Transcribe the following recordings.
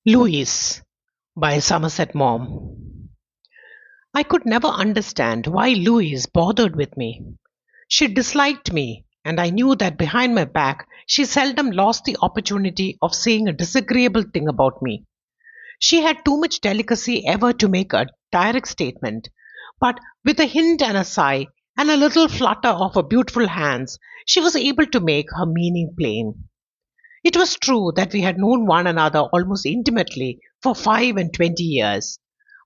Louise by Somerset Maugham. I could never understand why Louise bothered with me. She disliked me, and I knew that behind my back she seldom lost the opportunity of saying a disagreeable thing about me. She had too much delicacy ever to make a direct statement, but with a hint and a sigh and a little flutter of her beautiful hands, she was able to make her meaning plain. It was true that we had known one another almost intimately for 5 and 20 years,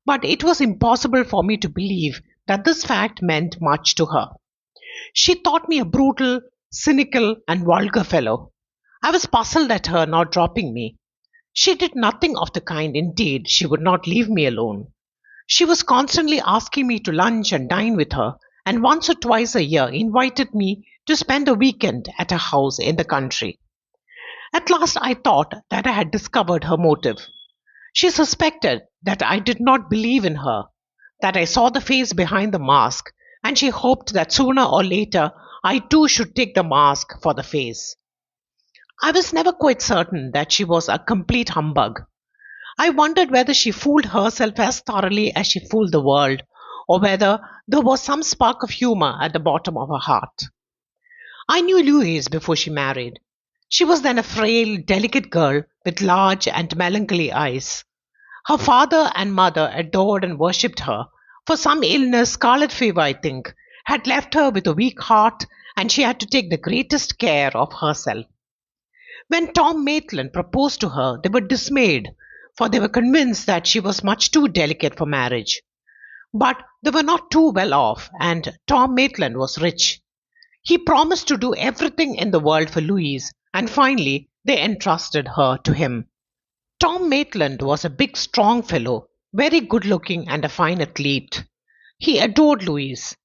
but it was impossible for me to believe that this fact meant much to her. She thought me a brutal, cynical, and vulgar fellow. I was puzzled at her not dropping me. She did nothing of the kind, indeed, she would not leave me alone. She was constantly asking me to lunch and dine with her, and once or twice a year invited me to spend a weekend at her house in the country. At last I thought that I had discovered her motive. She suspected that I did not believe in her, that I saw the face behind the mask, and she hoped that sooner or later I too should take the mask for the face. I was never quite certain that she was a complete humbug. I wondered whether she fooled herself as thoroughly as she fooled the world, or whether there was some spark of humor at the bottom of her heart. I knew Louise before she married. She was then a frail, delicate girl with large and melancholy eyes. Her father and mother adored and worshipped her, for some illness, scarlet fever, I think, had left her with a weak heart, and she had to take the greatest care of herself. When Tom Maitland proposed to her, they were dismayed, for they were convinced that she was much too delicate for marriage. But they were not too well off, and Tom Maitland was rich. He promised to do everything in the world for Louise, and finally they entrusted her to him. Tom Maitland was a big, strong fellow, very good looking and a fine athlete. He adored Louise.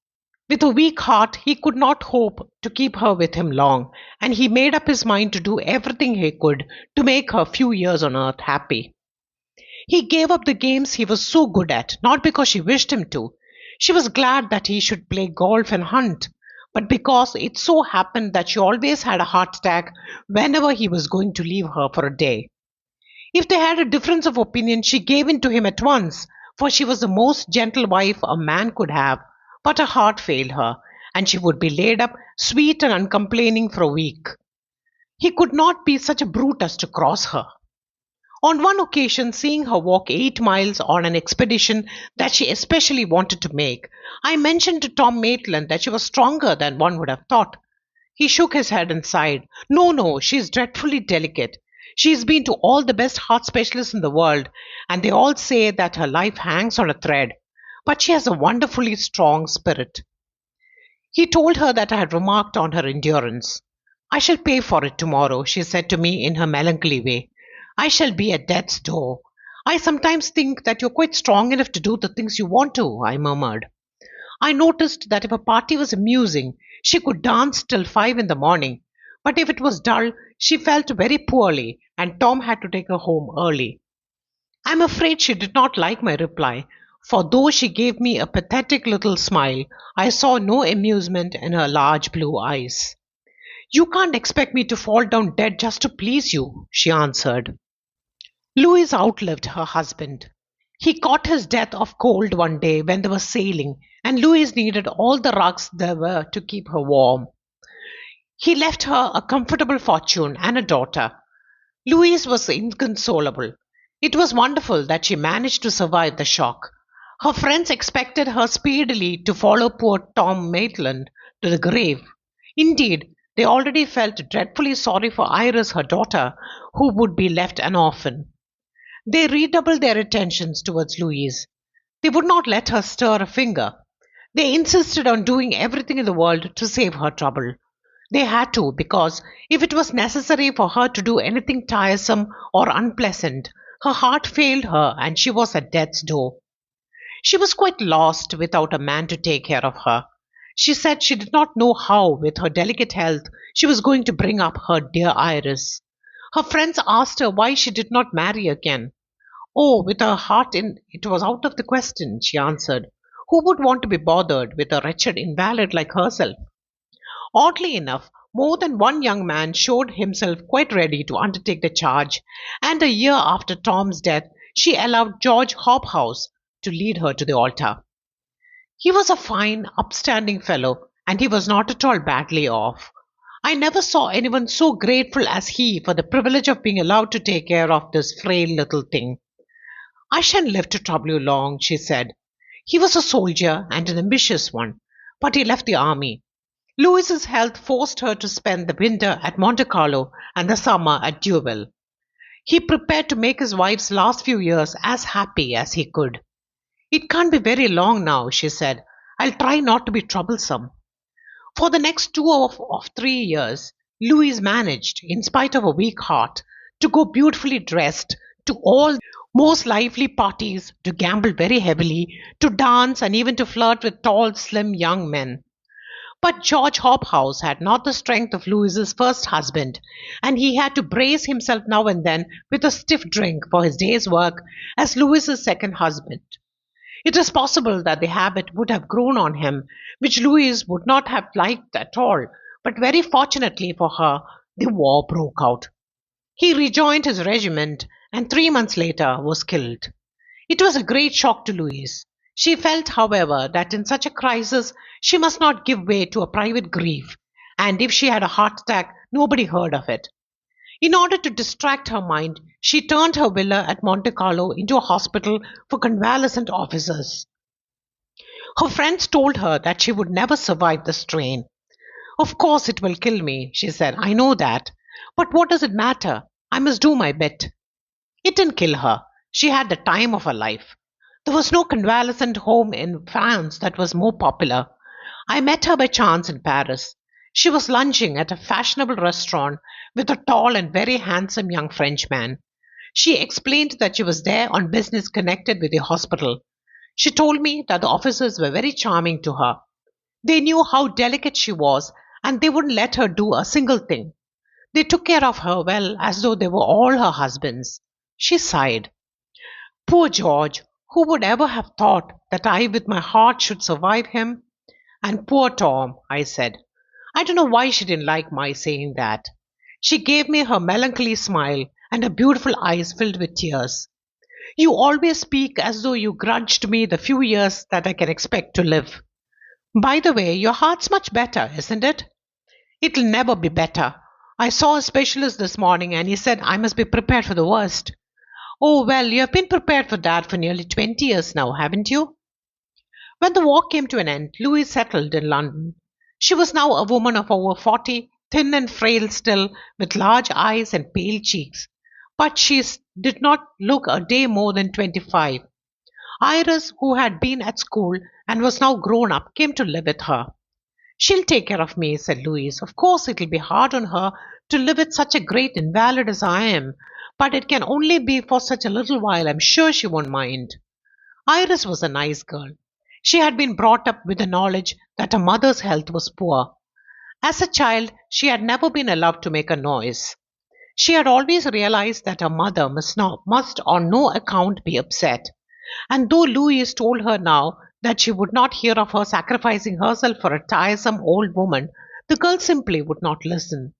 With a weak heart, he could not hope to keep her with him long, and he made up his mind to do everything he could to make her few years on earth happy. He gave up the games he was so good at, not because she wished him to. She was glad that he should play golf and hunt, but because it so happened that she always had a heart attack whenever he was going to leave her for a day. If they had a difference of opinion, she gave in to him at once, for she was the most gentle wife a man could have, but her heart failed her, and she would be laid up sweet and uncomplaining for a week. He could not be such a brute as to cross her. On one occasion, seeing her walk 8 miles on an expedition that she especially wanted to make, I mentioned to Tom Maitland that she was stronger than one would have thought. He shook his head and sighed. No, no, she is dreadfully delicate. She's been to all the best heart specialists in the world, and they all say that her life hangs on a thread. But she has a wonderfully strong spirit. He told her that I had remarked on her endurance. I shall pay for it tomorrow, she said to me in her melancholy way. I shall be at death's door. I sometimes think that you're quite strong enough to do the things you want to, I murmured. I noticed that if a party was amusing, she could dance till 5 in the morning, but if it was dull, she felt very poorly, and Tom had to take her home early. I am afraid she did not like my reply, for though she gave me a pathetic little smile, I saw no amusement in her large blue eyes. You can't expect me to fall down dead just to please you, she answered. Louise outlived her husband. He caught his death of cold one day when they were sailing, and Louise needed all the rugs there were to keep her warm. He left her a comfortable fortune and a daughter. Louise was inconsolable. It was wonderful that she managed to survive the shock. Her friends expected her speedily to follow poor Tom Maitland to the grave. Indeed, they already felt dreadfully sorry for Iris, her daughter, who would be left an orphan. They redoubled their attentions towards Louise. They would not let her stir a finger. They insisted on doing everything in the world to save her trouble. They had to, because if it was necessary for her to do anything tiresome or unpleasant, her heart failed her and she was at death's door. She was quite lost without a man to take care of her. She said she did not know how, with her delicate health, she was going to bring up her dear Iris. Her friends asked her why she did not marry again. Oh, with her heart in it was out of the question, she answered. Who would want to be bothered with a wretched invalid like herself? Oddly enough, more than one young man showed himself quite ready to undertake the charge, and a year after Tom's death, she allowed George Hobhouse to lead her to the altar. He was a fine, upstanding fellow, and he was not at all badly off. I never saw anyone so grateful as he for the privilege of being allowed to take care of this frail little thing. I shan't live to trouble you long, she said. He was a soldier and an ambitious one, but he left the army. Louise's health forced her to spend the winter at Monte Carlo and the summer at Deauville. He prepared to make his wife's last few years as happy as he could. It can't be very long now, she said. I'll try not to be troublesome. For the next two of 3 years, Louise managed, in spite of a weak heart, to go beautifully dressed to all most lively parties, to gamble very heavily, to dance, and even to flirt with tall, slim young men. But George Hobhouse had not the strength of Louise's first husband, and he had to brace himself now and then with a stiff drink for his day's work as Louise's second husband. It is possible that the habit would have grown on him, which Louise would not have liked at all, but very fortunately for her, the war broke out. He rejoined his regiment and 3 months later was killed. It was a great shock to Louise. She felt, however, that in such a crisis she must not give way to a private grief, and if she had a heart attack, nobody heard of it. In order to distract her mind, she turned her villa at Monte Carlo into a hospital for convalescent officers. Her friends told her that she would never survive the strain. Of course it will kill me, she said. I know that. But what does it matter? I must do my bit. It didn't kill her. She had the time of her life. There was no convalescent home in France that was more popular. I met her by chance in Paris. She was lunching at a fashionable restaurant with a tall and very handsome young Frenchman. She explained that she was there on business connected with the hospital. She told me that the officers were very charming to her. They knew how delicate she was, and they wouldn't let her do a single thing. They took care of her well, as though they were all her husbands. She sighed. Poor George, who would ever have thought that I with my heart should survive him? And poor Tom, I said. I don't know why she didn't like my saying that. She gave me her melancholy smile, and her beautiful eyes filled with tears. You always speak as though you grudged me the few years that I can expect to live. By the way, your heart's much better, isn't it? It'll never be better. I saw a specialist this morning and he said I must be prepared for the worst. Oh, well, you have been prepared for that for nearly 20 years now, haven't you? When the war came to an end, Louise settled in London. She was now a woman of over 40, thin and frail still, with large eyes and pale cheeks. But she did not look a day more than 25. Iris, who had been at school and was now grown up, came to live with her. She'll take care of me, said Louise. Of course, it'll be hard on her to live with such a great invalid as I am, but it can only be for such a little while. I'm sure she won't mind. Iris was a nice girl. She had been brought up with the knowledge that her mother's health was poor. As a child, she had never been allowed to make a noise. She had always realized that her mother must on no account be upset. And though Louise told her now that she would not hear of her sacrificing herself for a tiresome old woman, the girl simply would not listen.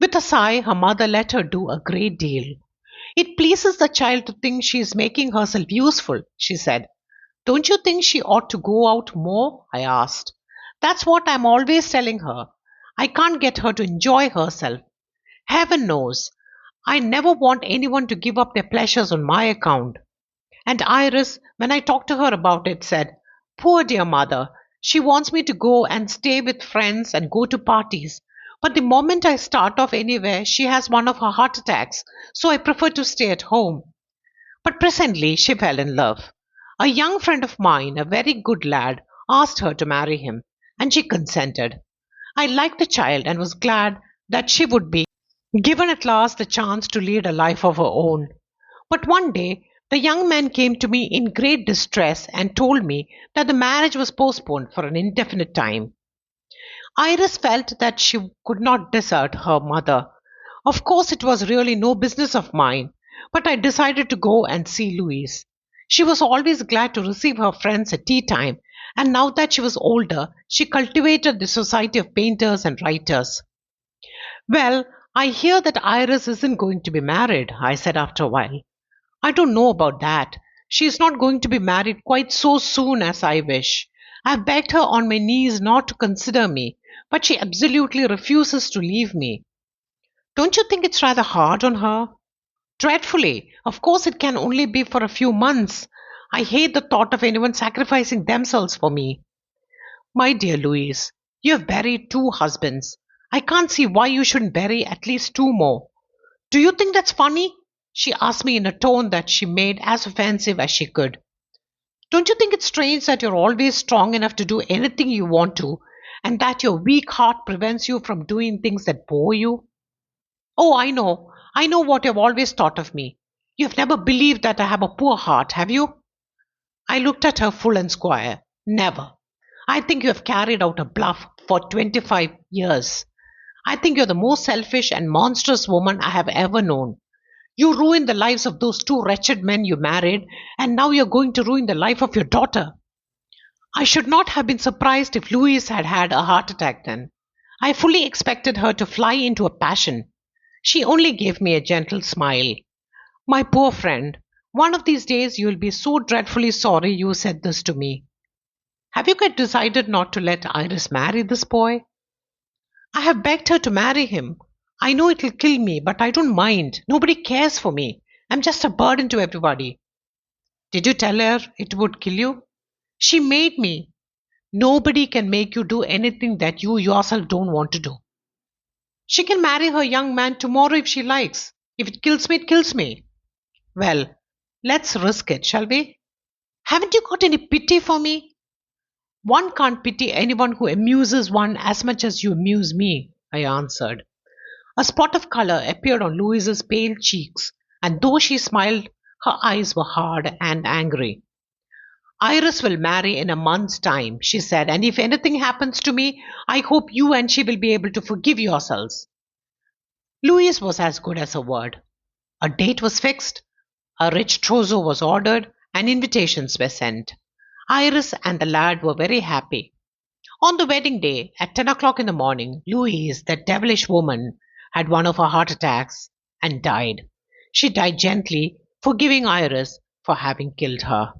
With a sigh, her mother let her do a great deal. It pleases the child to think she is making herself useful, she said. Don't you think she ought to go out more? I asked. That's what I'm always telling her. I can't get her to enjoy herself. Heaven knows, I never want anyone to give up their pleasures on my account. And Iris, when I talked to her about it, said, Poor dear mother, she wants me to go and stay with friends and go to parties. But the moment I start off anywhere, she has one of her heart attacks, so I prefer to stay at home. But presently she fell in love. A young friend of mine, a very good lad, asked her to marry him, and she consented. I liked the child and was glad that she would be given at last the chance to lead a life of her own. But one day, the young man came to me in great distress and told me that the marriage was postponed for an indefinite time. Iris felt that she could not desert her mother. Of course, it was really no business of mine, but I decided to go and see Louise. She was always glad to receive her friends at tea time, and now that she was older, she cultivated the society of painters and writers. Well, I hear that Iris isn't going to be married, I said after a while. I don't know about that. She's not going to be married quite so soon as I wish. I've begged her on my knees not to consider me, but she absolutely refuses to leave me. Don't you think it's rather hard on her? Dreadfully. Of course, it can only be for a few months. I hate the thought of anyone sacrificing themselves for me. My dear Louise, you have buried two husbands. I can't see why you shouldn't bury at least two more. Do you think that's funny? She asked me in a tone that she made as offensive as she could. Don't you think it's strange that you're always strong enough to do anything you want to, and that your weak heart prevents you from doing things that bore you? Oh, I know. I know what you've always thought of me. You've never believed that I have a poor heart, have you? I looked at her full and square. Never. I think you have carried out a bluff for 25 years. I think you're the most selfish and monstrous woman I have ever known. You ruined the lives of those two wretched men you married, and now you're going to ruin the life of your daughter. I should not have been surprised if Louise had had a heart attack then. I fully expected her to fly into a passion. She only gave me a gentle smile. My poor friend, one of these days you will be so dreadfully sorry you said this to me. Have you quite decided not to let Iris marry this boy? I have begged her to marry him. I know it'll kill me, but I don't mind. Nobody cares for me. I'm just a burden to everybody. Did you tell her it would kill you? She made me. Nobody can make you do anything that you yourself don't want to do. She can marry her young man tomorrow if she likes. If it kills me, it kills me. Well, let's risk it, shall we? Haven't you got any pity for me? One can't pity anyone who amuses one as much as you amuse me, I answered. A spot of color appeared on Louise's pale cheeks, and though she smiled, her eyes were hard and angry. Iris will marry in a month's time, she said, and if anything happens to me, I hope you and she will be able to forgive yourselves. Louise was as good as her word. A date was fixed, a rich trousseau was ordered, and invitations were sent. Iris and the lad were very happy. On the wedding day, at 10 o'clock in the morning, Louise, that devilish woman, had one of her heart attacks and died. She died gently, forgiving Iris for having killed her.